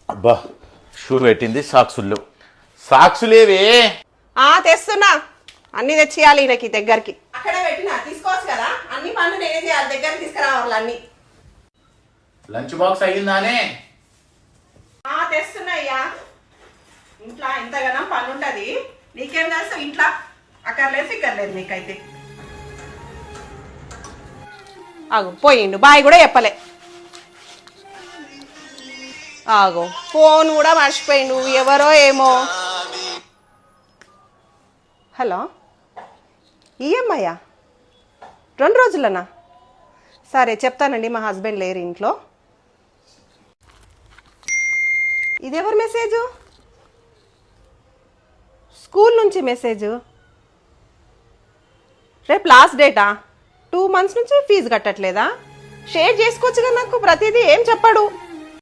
అబ్బా షూ పెట్టింది సాక్సులు సాక్సులేవే తెస్తున్నా అన్ని తెచ్చియాలి ఈయనకి దగ్గరికి అక్కడే పెట్టినా తీసుకోవచ్చు కదా అన్ని పనులు నేనే చేయాలి దగ్గరికి తీసుకురావాలి అన్ని లంచ్ బాక్స్ అయ్యిందానే తెస్తున్నా అయ్యా ఇంట్లో ఎంతగానో పని ఉంటుంది నీకేం తెలుసు ఇంట్లో అక్కర్లేదు ఇక్కర్లేదు నీకైతే ఆగు పోయిండు బాయ్ కూడా చెప్పలే ఆగో ఫోన్ కూడా మర్చిపోయిండు ఎవరో ఏమో హలో ఈఎంఐయా 2 రోజులనా సరే చెప్తానండి మా హస్బెండ్ లేరు ఇంట్లో ఇదెవరి మెసేజు స్కూల్ నుంచి మెసేజు రేపు లాస్ట్ డేటా 2 months నుంచి ఫీజు కట్టట్లేదా షేర్ చేసుకోవచ్చు కదా నాకు ప్రతిదీ ఏం చెప్పాడు